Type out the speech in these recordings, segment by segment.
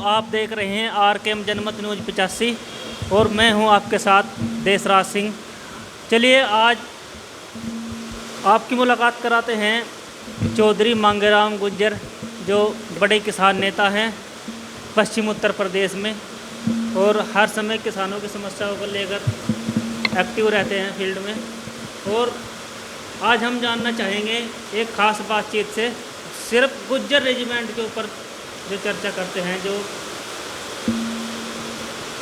आप देख रहे हैं RKM जनमत न्यूज़ 85 और मैं हूं आपके साथ देशराज सिंह। चलिए आज आपकी मुलाकात कराते हैं चौधरी मांगेराम गुज्जर, जो बड़े किसान नेता हैं पश्चिम उत्तर प्रदेश में और हर समय किसानों की समस्याओं को लेकर एक्टिव रहते हैं फील्ड में। और आज हम जानना चाहेंगे एक ख़ास बातचीत से, सिर्फ गुज्जर रेजिमेंट के ऊपर जो चर्चा करते हैं, जो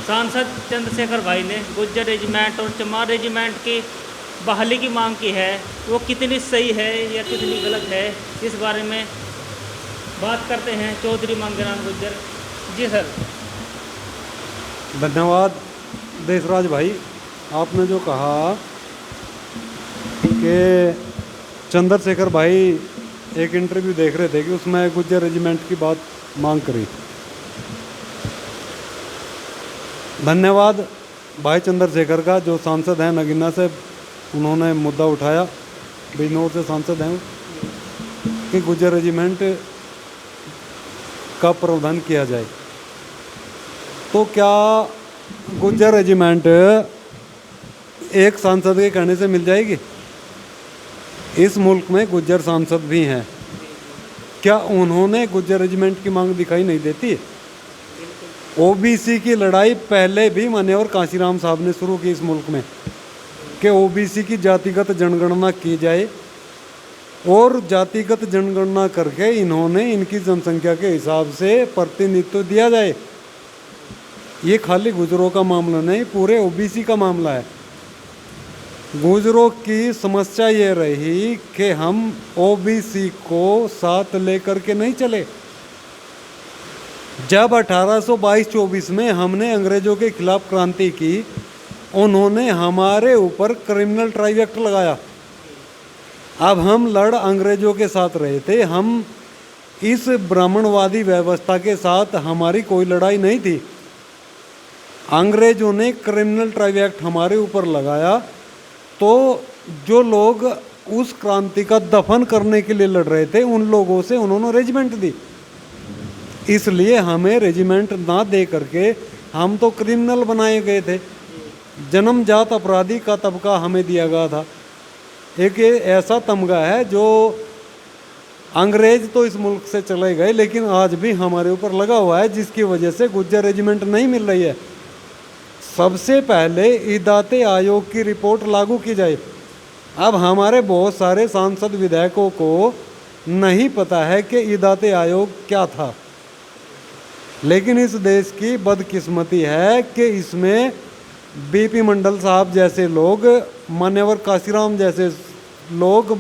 सांसद चंद्रशेखर भाई ने गुज्जर रेजिमेंट और चमार रेजिमेंट की बहाली की मांग की है, वो कितनी सही है या कितनी गलत है, इस बारे में बात करते हैं चौधरी मांगेराम गुज्जर जी। सर धन्यवाद देशराज भाई। आपने जो कहा कि चंद्रशेखर भाई एक इंटरव्यू देख रहे थे कि उसमें गुज्जर रेजिमेंट की बात मांग करी। धन्यवाद भाई चंद्रशेखर का, जो सांसद हैं नगीना से, उन्होंने मुद्दा उठाया, बिजनौर से सांसद हैं, कि गुज्जर रेजिमेंट का प्रावधान किया जाए। तो क्या गुज्जर रेजिमेंट एक सांसद के कहने से मिल जाएगी? इस मुल्क में गुज्जर सांसद भी हैं, क्या उन्होंने गुज्जर रेजिमेंट की मांग दिखाई नहीं देती? ओबीसी की लड़ाई पहले भी मान्यवर कांशीराम साहब ने शुरू की इस मुल्क में, कि ओबीसी की जातिगत जनगणना की जाए और जातिगत जनगणना करके इन्होंने इनकी जनसंख्या के हिसाब से प्रतिनिधित्व दिया जाए। ये खाली गुजरों का मामला नहीं, पूरे ओबीसी का मामला है। गुजरों की समस्या ये रही कि हम ओबीसी को साथ लेकर के नहीं चले। जब 1822-24 में हमने अंग्रेजों के खिलाफ क्रांति की, उन्होंने हमारे ऊपर क्रिमिनल ट्राइब एक्ट लगाया। अब हम लड़ अंग्रेजों के साथ रहे थे, हम इस ब्राह्मणवादी व्यवस्था के साथ हमारी कोई लड़ाई नहीं थी। अंग्रेजों ने क्रिमिनल ट्राइब एक्ट हमारे ऊपर लगाया, तो जो लोग उस क्रांति का दफन करने के लिए लड़ रहे थे, उन लोगों से उन्होंने रेजिमेंट दी। इसलिए हमें रेजिमेंट ना दे करके हम तो क्रिमिनल बनाए गए थे। जन्मजात अपराधी का तबका हमें दिया गया था। एक ऐसा तमगा है जो अंग्रेज तो इस मुल्क से चले गए, लेकिन आज भी हमारे ऊपर लगा हुआ है, जिसकी वजह से गुज्जर रेजिमेंट नहीं मिल रही है। सबसे पहले इदाते आयोग की रिपोर्ट लागू की जाए। अब हमारे बहुत सारे सांसद विधायकों को नहीं पता है कि इदाते आयोग क्या था, लेकिन इस देश की बदकिस्मती है कि इसमें बीपी मंडल साहब जैसे लोग, मान्यवर काशीराम जैसे लोग,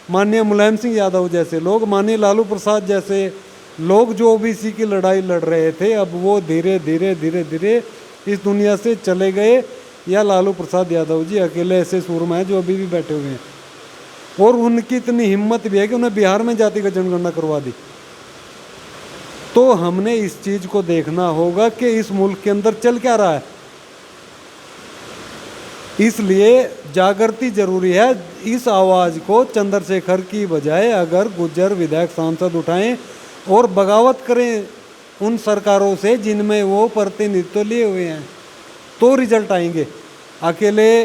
माननीय मुलायम सिंह यादव जैसे लोग, माननीय लालू प्रसाद जैसे लोग, जो ओबीसी की लड़ाई लड़ रहे थे, अब वो धीरे धीरे धीरे धीरे इस दुनिया से चले गए। या लालू प्रसाद यादव जी अकेले ऐसे सूरमा हैं जो अभी भी बैठे हुए हैं, और उनकी इतनी हिम्मत भी है कि उन्हें बिहार में जातिगत जनगणना करवा दी। तो हमने इस चीज़ को देखना होगा कि इस मुल्क के अंदर चल क्या रहा है। इसलिए जागृति जरूरी है। इस आवाज़ को चंद्रशेखर की बजाय अगर गुज्जर विधायक सांसद उठाएं और बगावत करें उन सरकारों से जिनमें वो प्रतिनिधित्व लिए हुए हैं, तो रिजल्ट आएंगे। अकेले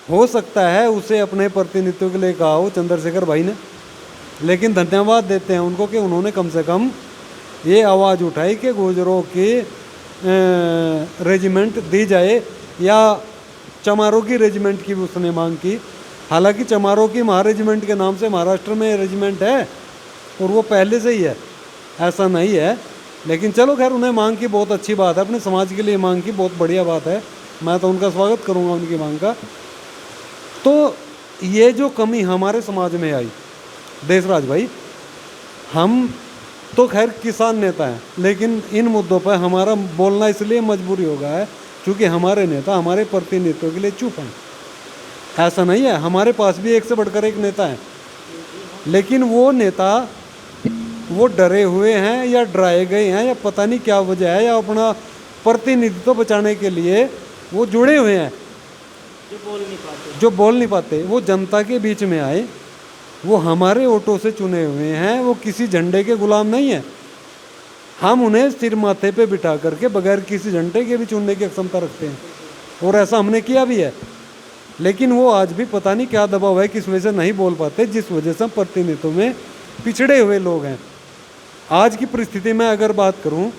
हो सकता है उसे अपने प्रतिनिधित्व के लिए कहा हो चंद्रशेखर भाई ने, लेकिन धन्यवाद देते हैं उनको कि उन्होंने कम से कम ये आवाज़ उठाई कि गुजरों की रेजिमेंट दी जाए, या चमारों की रेजिमेंट की भी उसने मांग की। हालांकि चमारों की महा रेजिमेंट के नाम से महाराष्ट्र में रेजिमेंट है और वो पहले से ही है, ऐसा नहीं है। लेकिन चलो खैर, उन्हें मांग की बहुत अच्छी बात है, अपने समाज के लिए मांग की बहुत बढ़िया बात है। मैं तो उनका स्वागत करूंगा उनकी मांग का। तो ये जो कमी हमारे समाज में आई देशराज भाई, हम तो खैर किसान नेता हैं, लेकिन इन मुद्दों पर हमारा बोलना इसलिए मजबूरी हो गया है क्योंकि हमारे नेता हमारे प्रतिनिधित्व के लिए चुप हैं। ऐसा नहीं है, हमारे पास भी एक से बढ़कर एक नेता है, लेकिन वो नेता वो डरे हुए हैं या डराए गए हैं या पता नहीं क्या वजह है, या अपना प्रतिनिधित्व बचाने के लिए वो जुड़े हुए हैं, जो बोल नहीं पाते। वो जनता के बीच में आए, वो हमारे वोटों से चुने हुए हैं, वो किसी झंडे के गुलाम नहीं है। हम उन्हें सिर माथे पे बिठा करके बगैर किसी झंडे के भी चुनने की क्षमता रखते हैं, और ऐसा हमने किया भी है। लेकिन वो आज भी पता नहीं क्या दबाव है, किस वजह से नहीं बोल पाते, जिस वजह से हम प्रतिनिधित्व में पिछड़े हुए लोग हैं। आज की परिस्थिति में अगर बात करूं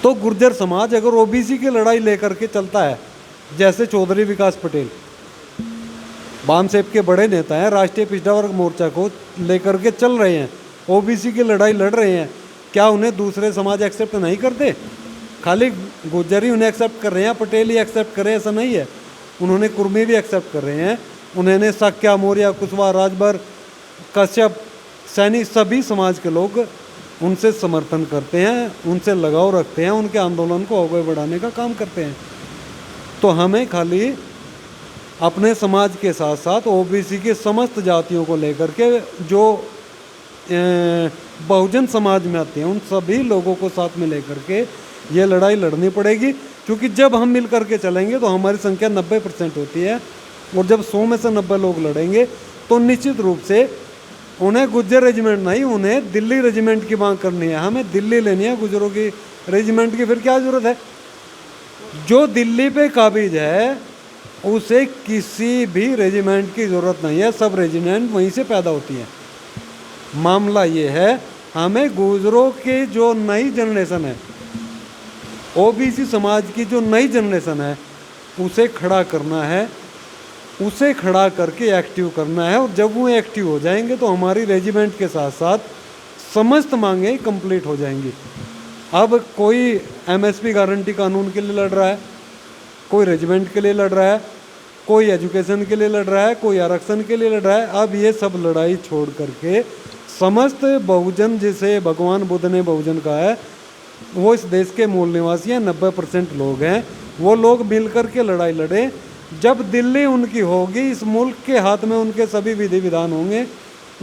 तो गुर्जर समाज अगर ओबीसी की लड़ाई लेकर के चलता है, जैसे चौधरी विकास पटेल वामसेप के बड़े नेता हैं, राष्ट्रीय पिछड़ा वर्ग मोर्चा को लेकर के चल रहे हैं, ओबीसी की लड़ाई लड़ रहे हैं, क्या उन्हें दूसरे समाज एक्सेप्ट नहीं करते? खाली गुर्जर ही उन्हें एक्सेप्ट कर रहे हैं, पटेल ही एक्सेप्ट कर रहे हैं, ऐसा नहीं है। उन्होंने कुर्मी भी एक्सेप्ट कर रहे हैं, उन्होंने साक्या, मौर्य, कुशवाहा, राजभर, कश्यप, सैनी, सभी समाज के लोग उनसे समर्थन करते हैं, उनसे लगाव रखते हैं, उनके आंदोलन को आगे बढ़ाने का काम करते हैं। तो हमें खाली अपने समाज के साथ साथ ओबीसी के समस्त जातियों को लेकर के जो बहुजन समाज में आते हैं उन सभी लोगों को साथ में लेकर के ये लड़ाई लड़नी पड़ेगी, क्योंकि जब हम मिल करके चलेंगे तो हमारी संख्या 90% होती है, और जब 100 में से 90 लोग लड़ेंगे तो निश्चित रूप से उन्हें गुर्जर रेजिमेंट नहीं, उन्हें दिल्ली रेजिमेंट की मांग करनी है। हमें दिल्ली लेनी है गुर्जरों की रेजिमेंट की, फिर क्या ज़रूरत है? जो दिल्ली पे काबिज है उसे किसी भी रेजिमेंट की ज़रूरत नहीं है, सब रेजिमेंट वहीं से पैदा होती है। मामला ये है, हमें गुर्जरों के जो नई जनरेशन है, ओबीसी समाज की जो नई जनरेशन है, उसे खड़ा करना है, उसे खड़ा करके एक्टिव करना है। और जब वो एक्टिव हो जाएंगे तो हमारी रेजिमेंट के साथ साथ समस्त मांगें कंप्लीट हो जाएंगी। अब कोई एमएसपी गारंटी कानून के लिए लड़ रहा है, कोई रेजिमेंट के लिए लड़ रहा है, कोई एजुकेशन के लिए लड़ रहा है, कोई आरक्षण के लिए लड़ रहा है। अब ये सब लड़ाई छोड़ करके समस्त बहुजन, जिसे भगवान बुद्ध ने बहुजन कहा है, वो इस देश के मूल निवासी हैं, 90% लोग हैं, वो लोग मिल कर के लड़ाई लड़े। जब दिल्ली उनकी होगी, इस मुल्क के हाथ में उनके सभी विधि विधान होंगे,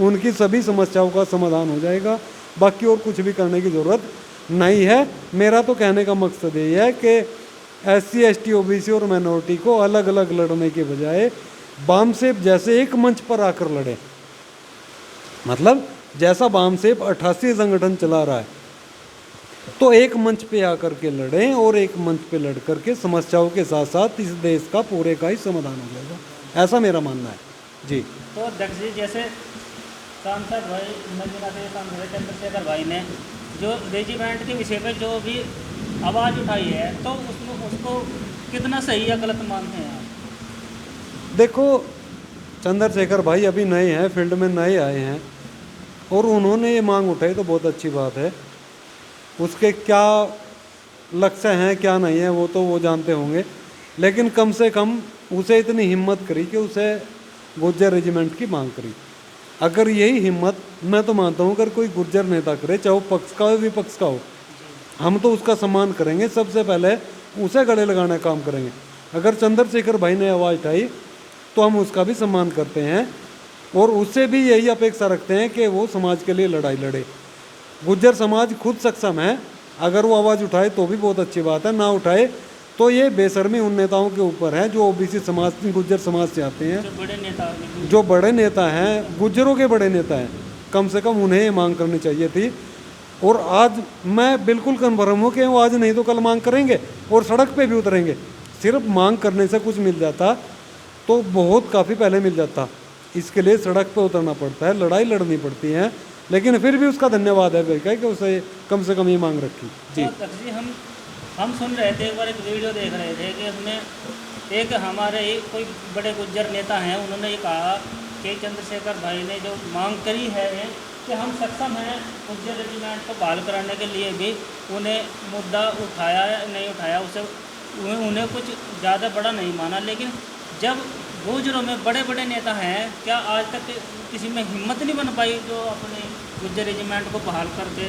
उनकी सभी समस्याओं का समाधान हो जाएगा। बाकी और कुछ भी करने की ज़रूरत नहीं है। मेरा तो कहने का मकसद यही है कि SC ST OBC और माइनॉरिटी को अलग अलग लड़ने के बजाय वामसेप जैसे एक मंच पर आकर लड़े। मतलब जैसा वामसेप 88 संगठन चला रहा है, तो एक मंच पे आकर के लड़ें और एक मंच पे लड़ करके समस्याओं के साथ साथ इस देश का पूरे का ही समाधान हो जाएगा, ऐसा मेरा मानना है जी। तो अध्यक्ष जी, जैसे सांसद भाई सांसद चंद्रशेखर भाई ने जो रेजिमेंट के विषय में जो भी आवाज़ उठाई है, तो उसको कितना सही या गलत मानते हैं आप? देखो, चंद्रशेखर भाई अभी नए हैं, फील्ड में नए आए हैं, और उन्होंने ये मांग उठाई तो बहुत अच्छी बात है। उसके क्या लक्ष्य हैं क्या नहीं है वो तो वो जानते होंगे, लेकिन कम से कम उसे इतनी हिम्मत करी कि उसे गुर्जर रेजिमेंट की मांग करी। अगर यही हिम्मत, मैं तो मानता हूँ, अगर कोई गुर्जर नेता करे, चाहे वो पक्ष का हो विपक्ष का हो, हम तो उसका सम्मान करेंगे, सबसे पहले उसे गले लगाने का काम करेंगे। अगर चंद्रशेखर भाई ने आवाज़ उठाई तो हम उसका भी सम्मान करते हैं, और उससे भी यही अपेक्षा रखते हैं कि वो समाज के लिए लड़ाई लड़े। गुर्जर समाज खुद सक्षम है, अगर वो आवाज़ उठाए तो भी बहुत अच्छी बात है, ना उठाए तो ये बेशर्मी उन नेताओं के ऊपर है जो ओबीसी समाज, गुर्जर समाज से आते हैं, जो बड़े नेता हैं, गुर्जरों के बड़े नेता हैं, कम से कम उन्हें ये मांग करनी चाहिए थी। और आज मैं बिल्कुल कन्फर्म हूँ कि वो आज नहीं तो कल मांग करेंगे और सड़क पे भी उतरेंगे। सिर्फ मांग करने से कुछ मिल जाता तो बहुत काफ़ी पहले मिल जाता, इसके लिए सड़क पे उतरना पड़ता है, लड़ाई लड़नी पड़ती है। लेकिन फिर भी उसका धन्यवाद है भाई कि उसे कम से कम ये मांग रखी जी। तो जी हम सुन रहे थे, एक बार एक वीडियो देख रहे थे कि उसमें एक हमारे कोई बड़े गुर्जर नेता हैं, उन्होंने ये कहा कि चंद्रशेखर भाई ने जो मांग करी है कि हम सक्षम हैं गुर्जर रेजिमेंट को बहाल कराने के लिए भी, उन्हें मुद्दा उठाया नहीं उठाया, उसे उन्हें कुछ ज़्यादा बड़ा नहीं माना। लेकिन जब गुर्जरों में बड़े बड़े नेता हैं, क्या आज तक किसी में हिम्मत नहीं बन पाई जो अपने गुर्जर रेजिमेंट को बहाल करके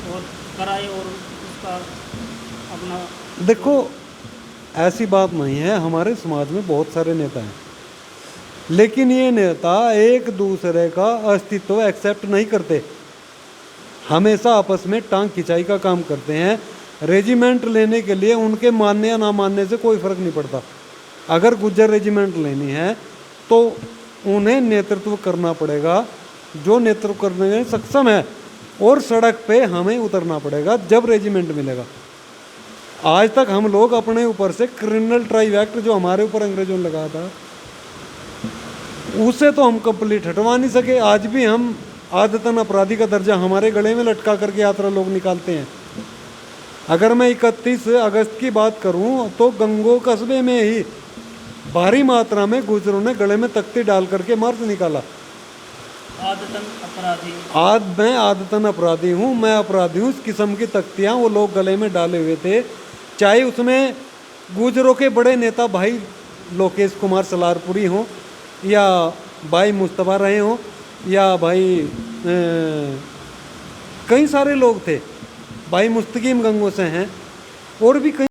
और कराए और उसका अपना? देखो, ऐसी बात नहीं है, हमारे समाज में बहुत सारे नेता हैं, लेकिन ये नेता एक दूसरे का अस्तित्व एक्सेप्ट नहीं करते, हमेशा आपस में टांग खिंचाई का काम करते हैं। रेजिमेंट लेने के लिए उनके मानने या ना मानने से कोई फ़र्क नहीं पड़ता। अगर गुर्जर रेजिमेंट लेनी है तो उन्हें नेतृत्व करना पड़ेगा, जो नेतृत्व करने में सक्षम है और सड़क पे हमें उतरना पड़ेगा जब रेजिमेंट मिलेगा। आज तक हम लोग अपने ऊपर से क्रिमिनल ट्राइव एक्ट जो हमारे ऊपर अंग्रेजों ने लगाया था उसे तो हम कंप्लीट हटवा नहीं सके। आज भी हम आदतन अपराधी का दर्जा हमारे गले में लटका करके यात्रा लोग निकालते हैं। अगर मैं 31 अगस्त की बात करूं तो गंगो कस्बे में ही भारी मात्रा में गुजरों ने गले में तख्ती डाल करके मार्च निकाला। आदतन अपराधी। मैं आदतन अपराधी हूँ, मैं अपराधी हूँ, इस किस्म की तख्तियाँ वो लोग गले में डाले हुए थे। चाहे उसमें गुजरों के बड़े नेता भाई लोकेश कुमार सलारपुरी हों या भाई मुस्तफ़ा रहे हों या भाई कई सारे लोग थे, भाई मुस्तकीम गंगो से हैं और भी कई